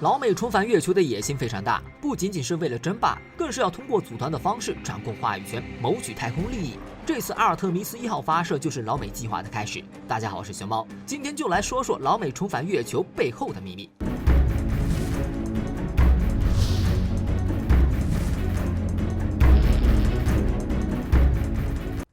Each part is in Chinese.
老美重返月球的野心非常大，不仅仅是为了争霸，更是要通过组团的方式掌控话语权，谋取太空利益。这次阿尔特弥斯1号发射就是老美计划的开始。大家好，我是熊猫，今天就来说说老美重返月球背后的秘密。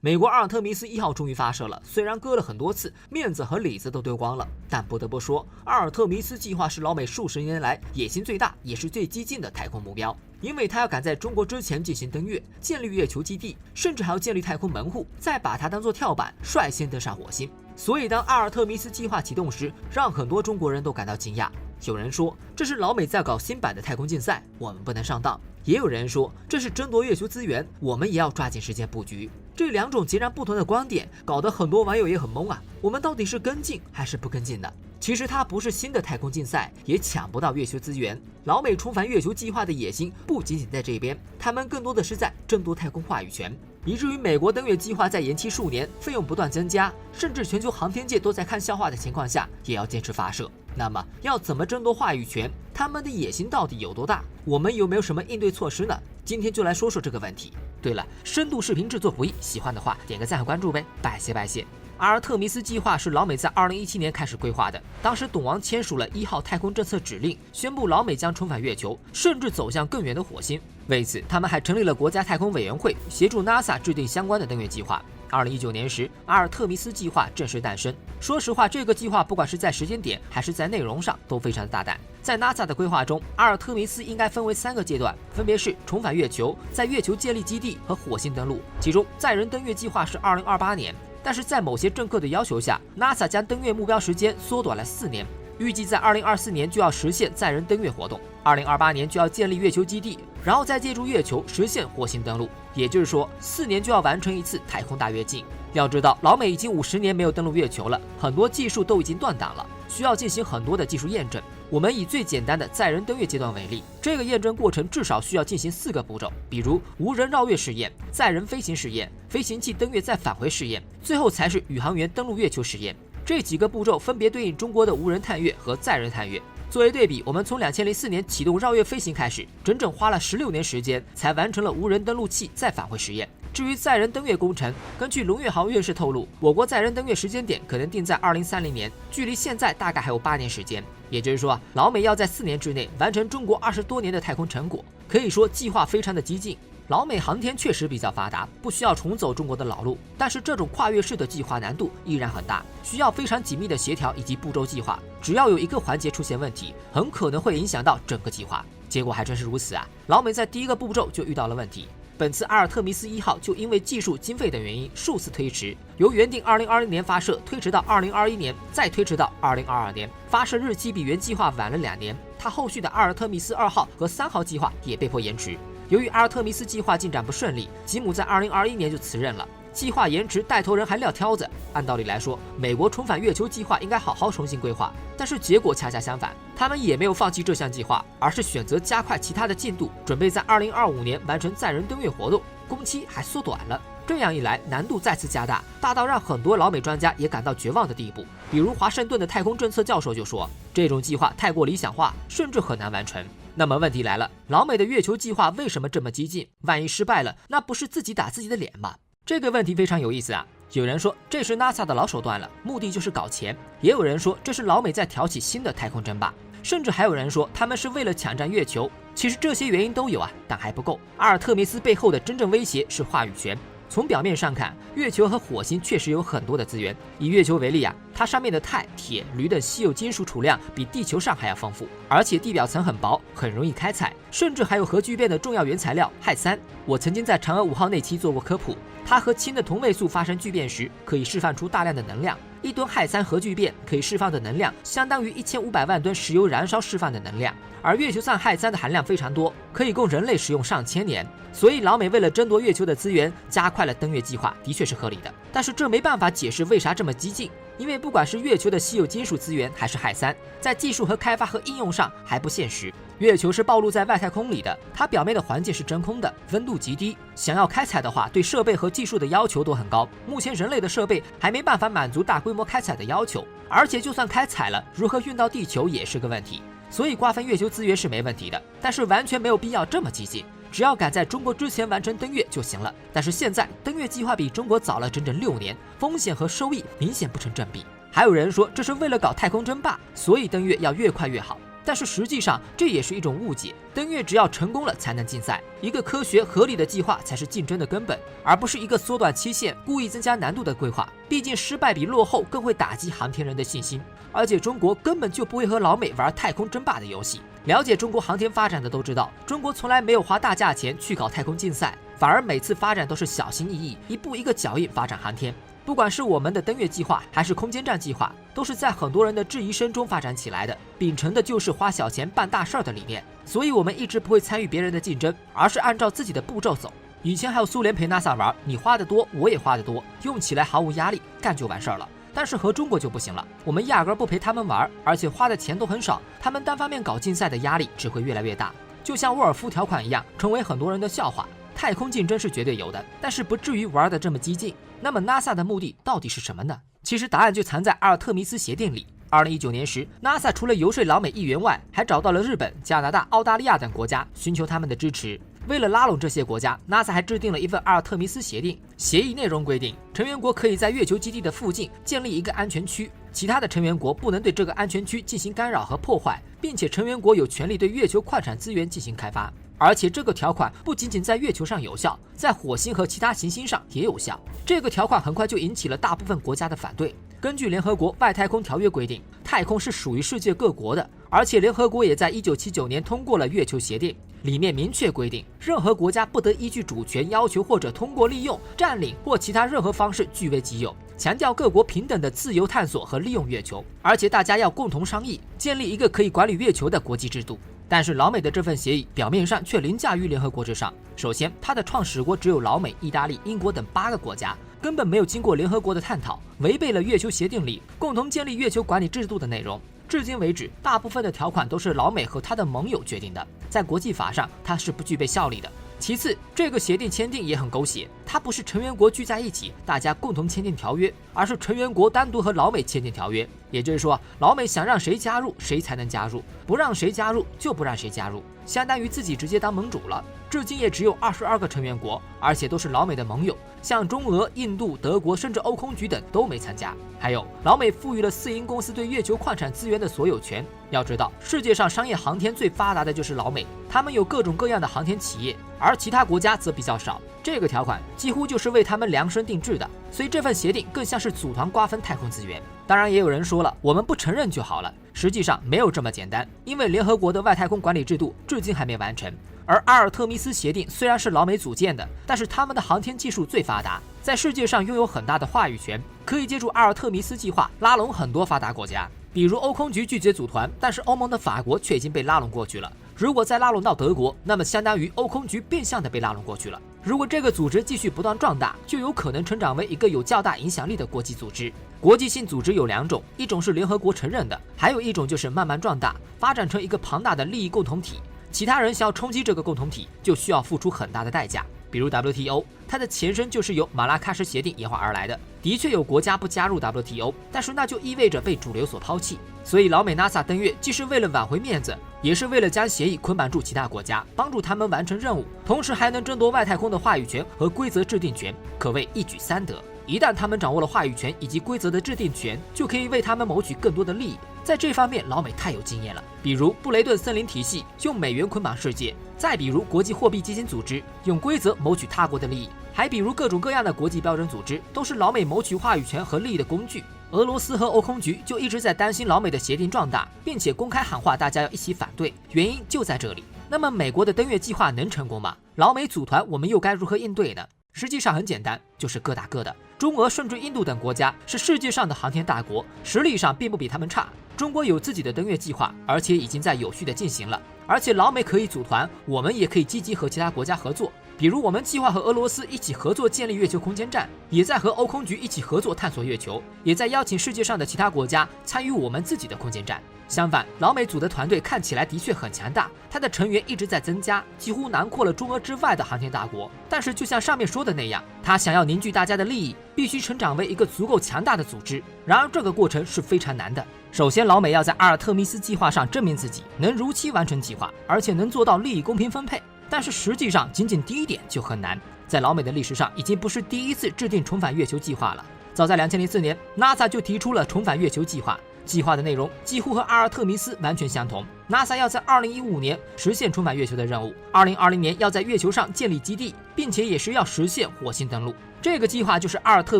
美国阿尔特弥斯1号终于发射了，虽然割了很多次，面子和里子都丢光了，但不得不说，阿尔特弥斯计划是老美数十年来野心最大也是最激进的太空目标，因为他要赶在中国之前进行登月，建立月球基地，甚至还要建立太空门户，再把它当作跳板，率先登上火星。所以当阿尔特弥斯计划启动时，让很多中国人都感到惊讶。有人说这是老美在搞新版的太空竞赛，我们不能上当；也有人说这是争夺月球资源，我们也要抓紧时间布局。这两种截然不同的观点，搞得很多网友也很懵啊！我们到底是跟进还是不跟进呢？其实它不是新的太空竞赛，也抢不到月球资源。老美重返月球计划的野心不仅仅在这边，他们更多的是在争夺太空话语权，以至于美国登月计划在延期数年，费用不断增加，甚至全球航天界都在看笑话的情况下，也要坚持发射。那么要怎么争夺话语权？他们的野心到底有多大？我们有没有什么应对措施呢？今天就来说说这个问题。对了，深度视频制作不易，喜欢的话点个赞和关注呗，拜谢拜谢。阿尔特弥斯计划是老美在2017年开始规划的，当时董王签署了1号太空政策指令，宣布老美将重返月球，甚至走向更远的火星。为此，他们还成立了国家太空委员会，协助 NASA 制定相关的登月计划。2019年时，阿尔特弥斯计划正式诞生。说实话，这个计划不管是在时间点还是在内容上都非常的大胆。在 NASA 的规划中，阿尔特弥斯应该分为3个阶段，分别是重返月球、在月球建立基地和火星登陆。其中，载人登月计划是2028年，但是在某些政客的要求下 ，NASA 将登月目标时间缩短了4年，预计在2024年就要实现载人登月活动，2028年就要建立月球基地，然后再借助月球实现火星登陆。也就是说，4年就要完成一次太空大跃进。要知道，老美已经50年没有登陆月球了，很多技术都已经断档了，需要进行很多的技术验证。我们以最简单的载人登月阶段为例，这个验证过程至少需要进行4个步骤，比如无人绕月试验、载人飞行试验、飞行器登月再返回试验，最后才是宇航员登陆月球实验。这几个步骤分别对应中国的无人探月和载人探月。作为对比，我们从2004年启动绕月飞行开始，整整花了16年时间才完成了无人登陆器再返回实验。至于载人登月工程，根据龙岳航院士透露，我国载人登月时间点可能定在2030年，距离现在大概还有8年时间。也就是说，老美要在4年之内完成中国20多年的太空成果，可以说计划非常的激进。老美航天确实比较发达，不需要重走中国的老路，但是这种跨越式的计划难度依然很大，需要非常紧密的协调以及步骤计划。只要有一个环节出现问题，很可能会影响到整个计划。结果还真是如此啊！老美在第1个步骤就遇到了问题。本次阿尔特弥斯1号就因为技术经费等原因数次推迟，由原定2020年发射推迟到2021年，再推迟到2022年，发射日期比原计划晚了2年。它后续的阿尔特弥斯2号和3号计划也被迫延迟。由于阿尔特弥斯计划进展不顺利，吉姆在2021年就辞任了。计划延迟，带头人还撂挑子。按道理来说，美国重返月球计划应该好好重新规划，但是结果恰恰相反，他们也没有放弃这项计划，而是选择加快其他的进度，准备在2025年完成载人登月活动，工期还缩短了。这样一来，难度再次加大，大到让很多老美专家也感到绝望的地步。比如华盛顿的太空政策教授就说，这种计划太过理想化，甚至很难完成。那么问题来了，老美的月球计划为什么这么激进？万一失败了，那不是自己打自己的脸吗？这个问题非常有意思啊！有人说这是 NASA 的老手段了，目的就是搞钱；也有人说这是老美在挑起新的太空争霸，甚至还有人说他们是为了抢占月球。其实这些原因都有啊，但还不够。阿尔特弥斯背后的真正威胁是话语权。从表面上看，月球和火星确实有很多的资源。以月球为例啊，它上面的钛、铁、铝等稀有金属储量比地球上还要丰富，而且地表层很薄，很容易开采，甚至还有核聚变的重要原材料氦三。我曾经在嫦娥5号那期做过科普，它和氢的同位素发生聚变时，可以释放出大量的能量。1吨氦三核聚变可以释放的能量，相当于1500万吨石油燃烧释放的能量。而月球上氦三的含量非常多，可以供人类使用上千年。所以老美为了争夺月球的资源，加快了登月计划，的确是合理的。但是这没办法解释为啥这么激进，因为不管是月球的稀有金属资源还是氦三，在技术和开发和应用上还不现实。月球是暴露在外太空里的，它表面的环境是真空的，温度极低，想要开采的话，对设备和技术的要求都很高。目前人类的设备还没办法满足大规模开采的要求，而且就算开采了，如何运到地球也是个问题。所以瓜分月球资源是没问题的，但是完全没有必要这么激进。只要赶在中国之前完成登月就行了。但是现在登月计划比中国早了整整6年，风险和收益明显不成正比。还有人说这是为了搞太空争霸，所以登月要越快越好。但是实际上这也是一种误解，登月只要成功了才能竞赛，一个科学合理的计划才是竞争的根本，而不是一个缩短期限、故意增加难度的规划。毕竟失败比落后更会打击航天人的信心，而且中国根本就不会和老美玩太空争霸的游戏。了解中国航天发展的都知道，中国从来没有花大价钱去搞太空竞赛，反而每次发展都是小心翼翼，一步一个脚印发展航天。不管是我们的登月计划还是空间站计划，都是在很多人的质疑声中发展起来的，秉承的就是花小钱办大事儿的理念。所以我们一直不会参与别人的竞争，而是按照自己的步骤走。以前还有苏联陪 NASA 玩，你花的多，我也花的多，用起来毫无压力，干就完事儿了。但是和中国就不行了，我们压根不陪他们玩，而且花的钱都很少，他们单方面搞竞赛的压力只会越来越大，就像沃尔夫条款一样，成为很多人的笑话。太空竞争是绝对有的，但是不至于玩得这么激进。那么 NASA 的目的到底是什么呢？其实答案就藏在阿尔特弥斯协定里。2019年时 ，NASA 除了游说老美议员外，还找到了日本、加拿大、澳大利亚等国家，寻求他们的支持。为了拉拢这些国家 ，NASA 还制定了一份阿尔特弥斯协定。协议内容规定，成员国可以在月球基地的附近建立一个安全区，其他的成员国不能对这个安全区进行干扰和破坏，并且成员国有权利对月球矿产资源进行开发。而且这个条款不仅仅在月球上有效，在火星和其他行星上也有效。这个条款很快就引起了大部分国家的反对。根据联合国外太空条约规定，太空是属于世界各国的，而且联合国也在1979年通过了月球协定，里面明确规定，任何国家不得依据主权要求或者通过利用、占领或其他任何方式据为己有，强调各国平等的自由探索和利用月球，而且大家要共同商议，建立一个可以管理月球的国际制度。但是老美的这份协议表面上却凌驾于联合国之上。首先，它的创始国只有老美、意大利、英国等8个国家，根本没有经过联合国的探讨，违背了月球协定里共同建立月球管理制度的内容。至今为止，大部分的条款都是老美和他的盟友决定的，在国际法上它是不具备效力的。其次，这个协定签订也很狗血，它不是成员国聚在一起，大家共同签订条约，而是成员国单独和老美签订条约。也就是说，老美想让谁加入，谁才能加入，不让谁加入就不让谁加入，相当于自己直接当盟主了。至今也只有22个成员国，而且都是老美的盟友，像中俄、印度、德国，甚至欧空局等都没参加。还有，老美赋予了私营公司对月球矿产资源的所有权。要知道，世界上商业航天最发达的就是老美，他们有各种各样的航天企业，而其他国家则比较少。这个条款几乎就是为他们量身定制的，所以这份协定更像是组团瓜分太空资源。当然，也有人说了，我们不承认就好了。实际上没有这么简单，因为联合国的外太空管理制度至今还没完成。而阿尔特弥斯协定虽然是老美组建的，但是他们的航天技术最发达，在世界上拥有很大的话语权，可以借助阿尔特弥斯计划拉拢很多发达国家。比如欧空局拒绝组团，但是欧盟的法国却已经被拉拢过去了。如果再拉拢到德国，那么相当于欧空局变相的被拉拢过去了。如果这个组织继续不断壮大，就有可能成长为一个有较大影响力的国际组织。国际性组织有2种，一种是联合国承认的，还有一种就是慢慢壮大，发展成一个庞大的利益共同体。其他人想要冲击这个共同体，就需要付出很大的代价。比如 WTO， 它的前身就是由马拉喀什协定演化而来的。的确有国家不加入 WTO， 但是那就意味着被主流所抛弃。所以老美 NASA 登月既是为了挽回面子，也是为了将协议捆绑住其他国家，帮助他们完成任务，同时还能争夺外太空的话语权和规则制定权，可谓一举3得。一旦他们掌握了话语权以及规则的制定权，就可以为他们谋取更多的利益。在这方面，老美太有经验了。比如布雷顿森林体系用美元捆绑世界，再比如国际货币基金组织用规则谋取他国的利益，还比如各种各样的国际标准组织，都是老美谋取话语权和利益的工具。俄罗斯和欧空局就一直在担心老美的协定壮大，并且公开喊话大家要一起反对，原因就在这里。那么美国的登月计划能成功吗？老美组团，我们又该如何应对呢？实际上很简单，就是各打各的。中俄甚至印度等国家是世界上的航天大国，实力上并不比他们差。中国有自己的登月计划，而且已经在有序的进行了。而且老美可以组团，我们也可以积极和其他国家合作。比如我们计划和俄罗斯一起合作建立月球空间站，也在和欧空局一起合作探索月球，也在邀请世界上的其他国家参与我们自己的空间站。相反，老美组的团队看起来的确很强大，它的成员一直在增加，几乎囊括了中俄之外的航天大国。但是就像上面说的那样，他想要凝聚大家的利益，必须成长为一个足够强大的组织。然而这个过程是非常难的。首先，老美要在阿尔特弥斯计划上证明自己能如期完成计划，而且能做到利益公平分配。但是实际上，仅仅第一点就很难。在老美的历史上，已经不是第一次制定重返月球计划了。早在2004年 ，NASA 就提出了重返月球计划。计划的内容几乎和阿尔特弥斯完全相同。NASA 要在2015年实现重返月球的任务，2020年要在月球上建立基地，并且也是要实现火星登陆。这个计划就是阿尔特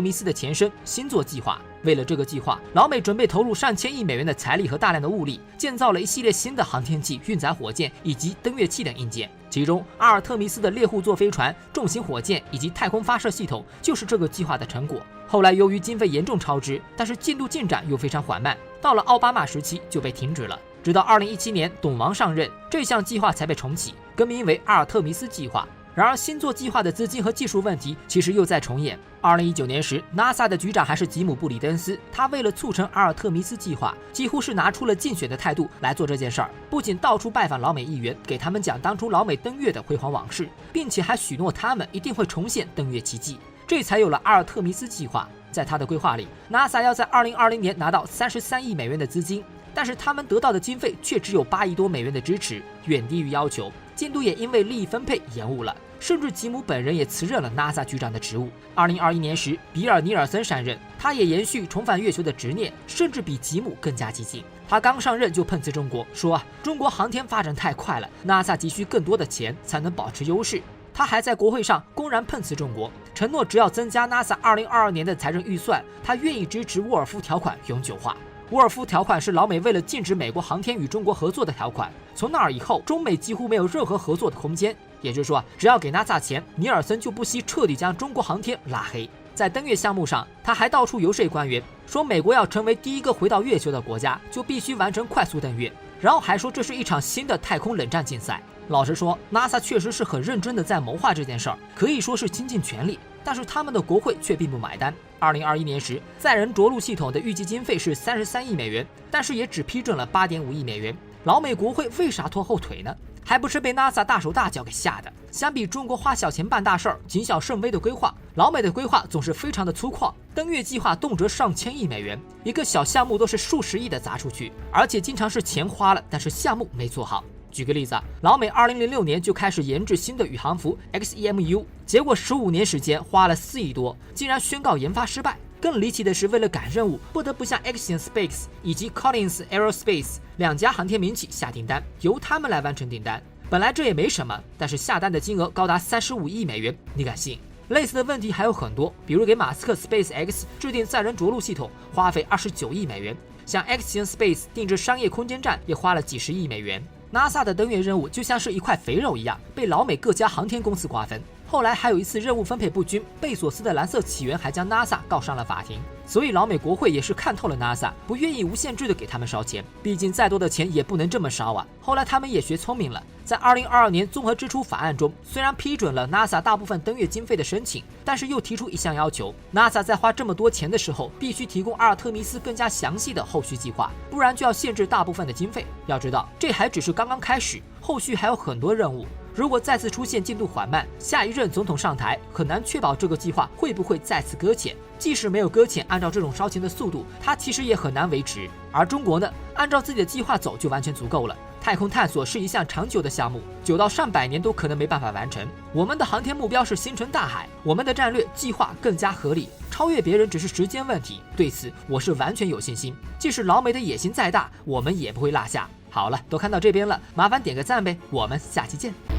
弥斯的前身星座计划。为了这个计划，老美准备投入上千亿美元的财力和大量的物力，建造了一系列新的航天器、运载火箭以及登月器等硬件。其中，阿尔特弥斯的猎户座飞船、重型火箭以及太空发射系统就是这个计划的成果。后来由于经费严重超支，但是进度进展又非常缓慢，到了奥巴马时期就被停止了。直到2017年董王上任，这项计划才被重启，更名为阿尔特弥斯计划。然而，星座计划的资金和技术问题其实又在重演。2019年时 ，NASA 的局长还是吉姆·布里登斯，他为了促成阿尔特弥斯计划，几乎是拿出了竞选的态度来做这件事儿。不仅到处拜访老美议员，给他们讲当初老美登月的辉煌往事，并且还许诺他们一定会重现登月奇迹，这才有了阿尔特弥斯计划。在他的规划里 ，NASA 要在2020年拿到33亿美元的资金，但是他们得到的经费却只有8亿多美元的支持，远低于要求，进度也因为利益分配延误了。甚至吉姆本人也辞任了 NASA 局长的职务。2021年时，比尔·尼尔森上任，他也延续重返月球的执念，甚至比吉姆更加激进。他刚上任就碰瓷中国，说中国航天发展太快了 ，NASA 急需更多的钱才能保持优势。他还在国会上公然碰瓷中国，承诺只要增加 NASA 2022年的财政预算，他愿意支持沃尔夫条款永久化。沃尔夫条款是老美为了禁止美国航天与中国合作的条款，从那儿以后，中美几乎没有任何合作的空间。也就是说，只要给 NASA 钱，尼尔森就不惜彻底将中国航天拉黑。在登月项目上，他还到处游说官员，说美国要成为第一个回到月球的国家，就必须完成快速登月，然后还说这是一场新的太空冷战竞赛。老实说 ，NASA 确实是很认真的在谋划这件事儿，可以说是倾尽全力。但是他们的国会却并不买单。2021年时，载人着陆系统的预计经费是33亿美元，但是也只批准了8.5亿美元。老美国会为啥拖后腿呢？还不是被 NASA 大手大脚给吓的。相比中国花小钱办大事儿、谨小慎微的规划，老美的规划总是非常的粗犷。登月计划动辄上千亿美元，一个小项目都是数十亿的砸出去，而且经常是钱花了，但是项目没做好。举个例子老美2006年就开始研制新的宇航服 XEMU， 结果15年时间花了4亿多，竟然宣告研发失败。更离奇的是，为了赶任务，不得不向 Axiom Space 以及 Collins Aerospace 2家航天民企下订单，由他们来完成订单。本来这也没什么，但是下单的金额高达35亿美元，你敢信？类似的问题还有很多，比如给马斯克 SpaceX 制定载人着陆系统，花费29亿美元；向 Axiom Space 定制商业空间站，也花了几十亿美元。NASA 的登月任务就像是一块肥肉一样，被老美各家航天公司瓜分。后来还有一次任务分配不均，贝索斯的蓝色起源还将 NASA 告上了法庭。所以老美国会也是看透了 NASA， 不愿意无限制的给他们烧钱，毕竟再多的钱也不能这么烧啊。后来他们也学聪明了，在2022年综合支出法案中，虽然批准了 NASA 大部分登月经费的申请，但是又提出一项要求 ，NASA 在花这么多钱的时候，必须提供阿尔特弥斯更加详细的后续计划，不然就要限制大部分的经费。要知道，这还只是刚刚开始，后续还有很多任务。如果再次出现进度缓慢，下一任总统上台，很难确保这个计划会不会再次搁浅。即使没有搁浅，按照这种烧钱的速度，它其实也很难维持。而中国呢，按照自己的计划走就完全足够了。太空探索是一项长久的项目，久到上百年都可能没办法完成。我们的航天目标是星辰大海，我们的战略计划更加合理，超越别人只是时间问题。对此，我是完全有信心。即使老美的野心再大，我们也不会落下。好了，都看到这边了，麻烦点个赞呗，我们下期见。